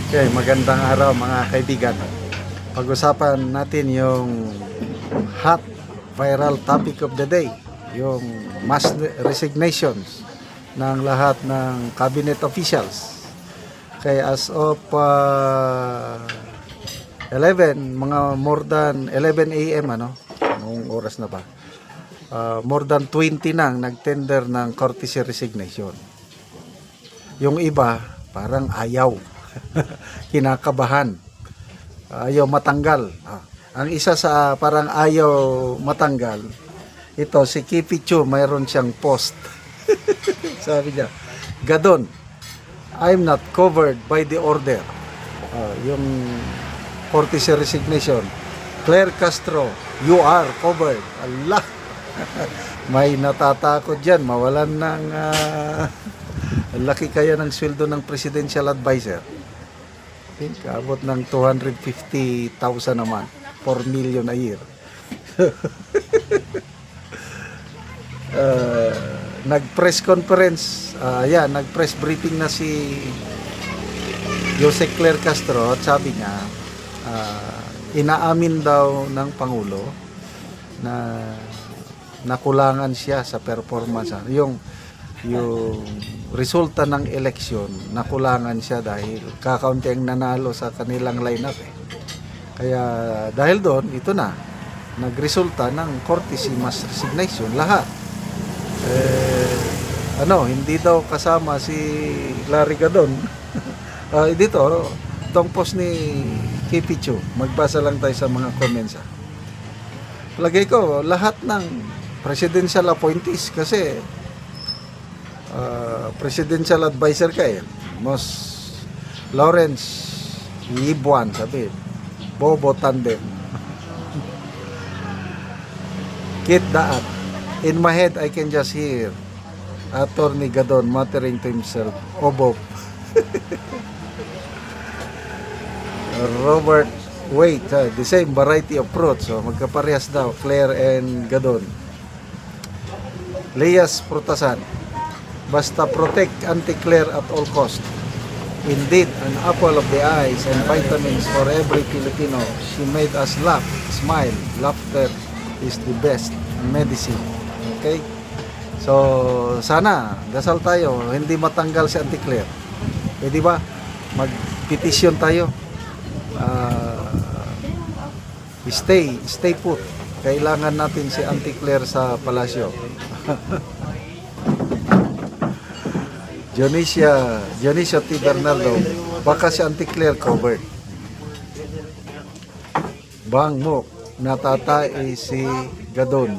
Okay, magandang araw mga kaibigan. Pag-usapan natin yung hot viral topic of the day, yung mass resignations ng lahat ng cabinet officials. Okay, as of 11, mga more than 11 a.m. Anong oras na ba? More than 20 nang nag-tender ng courtesy resignation. Yung iba, parang ayaw. Kinakabahan, ayaw matanggal. Ang isa sa parang ayaw matanggal, ito si Kipi Chu, mayroon siyang post. Sabi niya, Gadon, I'm not covered by the order. Yung courtesy resignation. Claire Castro, you are covered. Allah. May natatakot dyan, mawalan ng laki kaya ng sweldo ng presidential advisor. I think abot ng 250,000 naman, 4 million a year. Nag-press conference, nag-press briefing na si Jose Claire Castro at sabi niya, inaamin daw ng Pangulo na nakulangan siya sa performance. Yung resulta ng eleksyon, nakulangan siya dahil kakaunti ang nanalo sa kanilang lineup Kaya dahil doon, ito na, nagresulta ng courtesy mass resignation lahat. Hindi daw kasama si Larry Gadon. Dito, itong post ni Kipi Chu, magbasa lang tayo sa mga comments. Palagay ko, lahat ng presidential appointees kasi presidential advisor ka Lawrence Yibuan, sabi Bobo Tandem. Kit Daat, in my head I can just hear Attorney Gadon muttering to himself, Bob. Robert Wait, the same variety of fruits, magkaparehas daw, Claire and Gadon. Leas Prutasan, basta protect anti-Claire at all cost. Indeed, an apple of the eyes and vitamins for every Filipino. She made us laugh, smile. Laughter is the best medicine. Okay? So, sana, dasal tayo, hindi matanggal si anti-Claire. Di ba? Mag-petition tayo. Stay put. Kailangan natin si anti-Claire sa palasyo. Dionisio T. Bernardo, baka si anti-Claire covered. Bang mo, natatay si Gadon.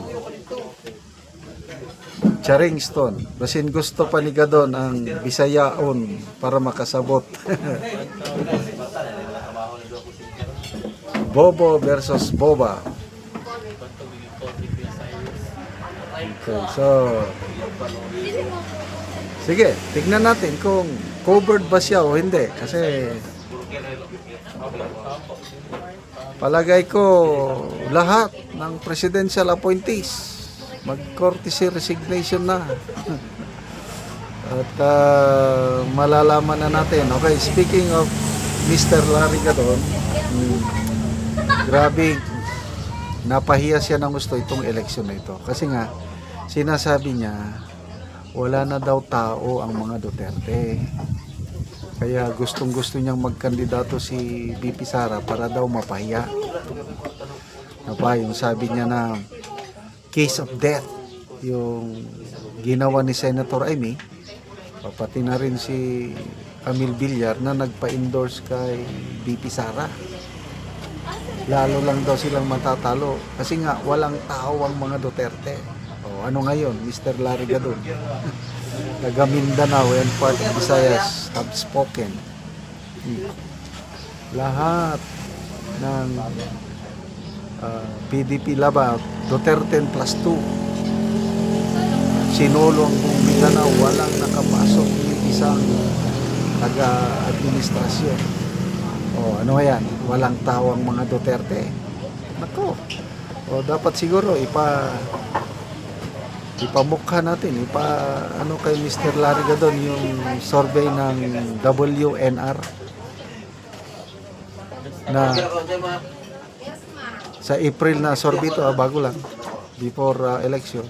Charing Stone, basin gusto pa ni Gadon ang Bisayaon para makasabot. Bobo versus Boba. Okay, so sige, tignan natin kung covered ba siya o hindi. Kasi palagay ko lahat ng presidential appointees mag-courtesy resignation na. At malalaman na natin. Okay, speaking of Mr. Larry Gadon, grabe, napahiya siya ng gusto itong eleksyon na ito. Kasi nga, sinasabi niya, wala na daw tao ang mga Duterte. Kaya gustong-gusto niyang magkandidato si BP Sara para daw mapahiya. Yung sabi niya na case of death, yung ginawa ni Senator Amy, pati na rin si Camille Villar na nagpa-endorse kay BP Sara. Lalo lang daw silang matatalo kasi nga walang tao ang mga Duterte. Ano ngayon, Mr. Larry Gadon? Taga Mindanao and part of Visayas have spoken. Lahat ng PDP laban, Duterte plus 2. Sinulong buong Mindanao, walang nakapasok ng isang taga-administrasyon. Ano yan? Walang tao ang mga Duterte. Nako. Dapat siguro ipamukha natin, kay Mr. Larry Gadon yung survey ng WNR. na sa April na sorbito, bago lang, before election.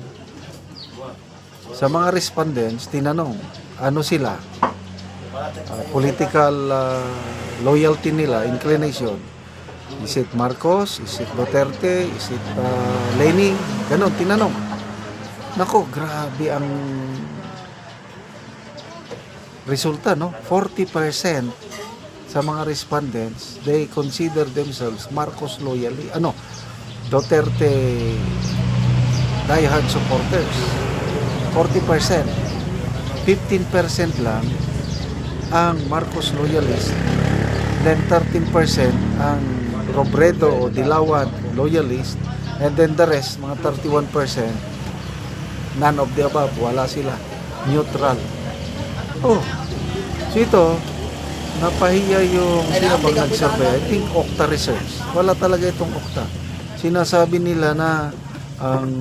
Sa mga respondents, tinanong, ano sila? Political loyalty nila, inclination. Is it Marcos? Is it Duterte? Is it Leni? Ganon, tinanong. Nako, grabe ang resulta, no? 40% sa mga respondents, they consider themselves Marcos loyally, Duterte diehard supporters. 40%. 15% lang ang Marcos loyalist. Then 13% ang Robredo o Dilawan loyalist. And then the rest, mga 31%, none of the above, wala sila. Neutral. Oh, so ito, napahiya yung sino bang nag-survey? I think Okta Research. Wala talaga itong Okta. Sinasabi nila na ang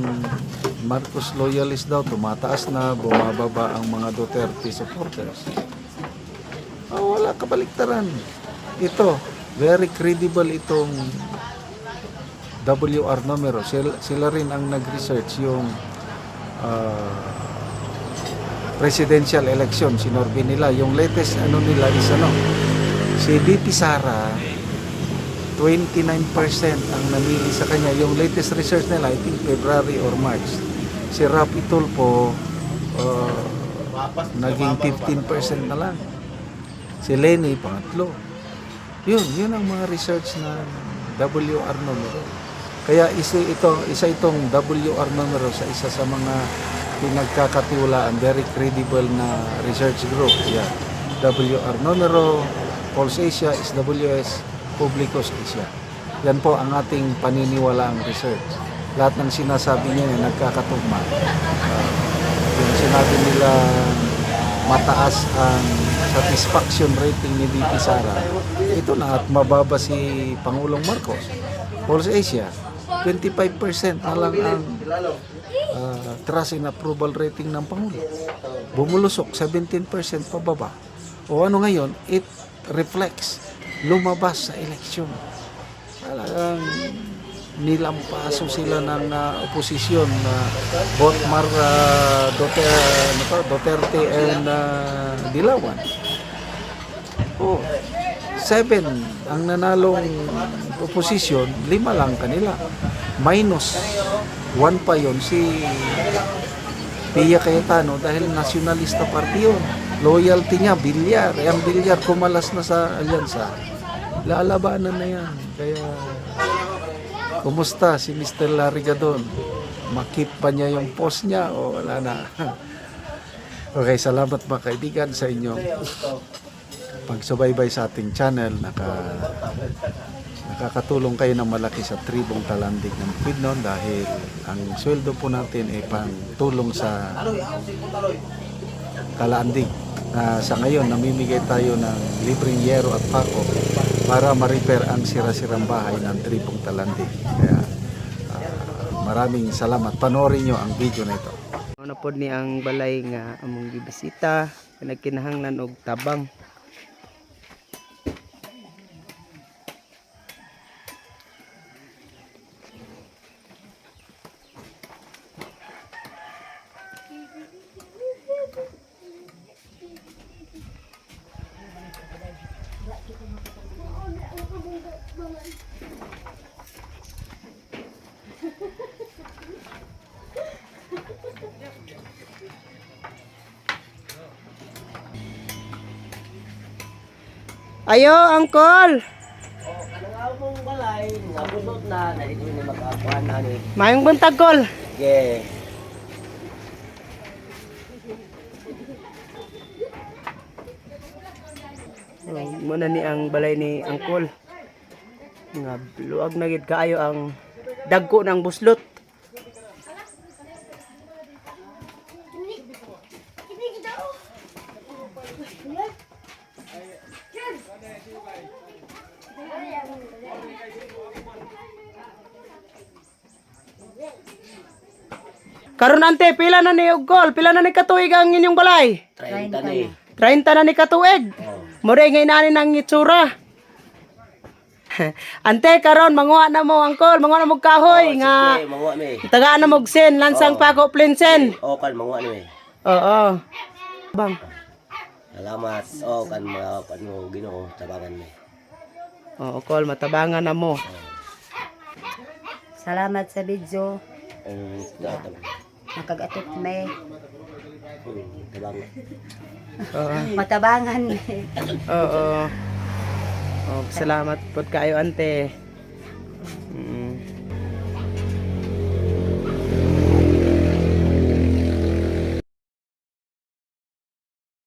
Marcos loyalist daw tumataas na, bumababa ang mga Duterte supporters. Wala, kabaliktaran. Ito, very credible itong WR numero. Sila rin ang nag-research yung presidential election, sinorbe nila. Yung latest nila is si VP Sara, 29% ang namili sa kanya. Yung latest research nila, I think February or March. Si Rapi Tulfo, naging 15% na lang. Si Leni, pangatlo. Yun ang mga research na WR numero. Kaya isa itong WR numero sa isa sa mga pinagkakatiwalaan, very credible na research group. Yeah. WR numero, Pulse Asia, SWS, Publicos Asia. Yan po ang ating paniniwalaang research. Lahat ng sinasabi niya nagkakatugma. Yung sinabi nila mataas ang satisfaction rating ni VP Sara, ito na, at mababa si Pangulong Marcos. Pulse Asia, 25% na lang ang trust and approval rating ng Pangulo. Bumulusok, 17% pababa. O ano ngayon, it reflects, lumabas sa eleksyon. Talagang nilampaso sila ng oposisyon na both Duterte and Dilawan. 7 ang nanalong oposisyon, 5 lang kanila. Minus 1 pa yon si Pia Cayetano dahil nationalista party yun. Loyalty niya, Bilyar. Ang Bilyar kumalas na sa alyansa. Lalabanan na yan. Kaya, kumusta si Mr. Larigadon? Makip pa niya yung post niya o wala na? Okay, salamat mga kaibigan sa inyong pagsubaybay sa ating channel. Nakakatulong kayo ng malaki sa tribong Talandig ng Bukidnon dahil ang sweldo po natin ay pang tulong sa Talandig. Sa ngayon, namimigay tayo ng libreng yero at pako para ma-repair ang sira-sirang bahay ng tribong Talandig. Kaya maraming salamat. Panoorin nyo ang video na ito. Ano po ni ang balay nga among gibisita, nagkinahanglan og tabang. Ayo, Uncle. Kanang mong balay, nabunod na, dito ni mag-akuan na ni. Mayong buntag, Col. Yeah. Muna ni ang balay ni Uncle. Nga luag na gid kaayo ang dagko ng buslot. Karon ante, pila na ni Ugol? Pila na ni katuig ang inyong balay? 30 ni. 30 na ni katuig. Mura nga inani ng itsura. Ante karon manguha na mo angkol, manguha na mo kahoy nga Sige, manguha mi. tagaan na mo sen lansang Oo. pa ko plinsen. O kan manguha ni. Oo. Bang. Salamat. O kan mga kan mo Ginoo tabangan mi. Oo, kol matabangan na mo. Salamat sa video. Tabangan. Nakagatot may Tabangan. Oo. matabangan. Oo. Oh, salamat po kayo ante.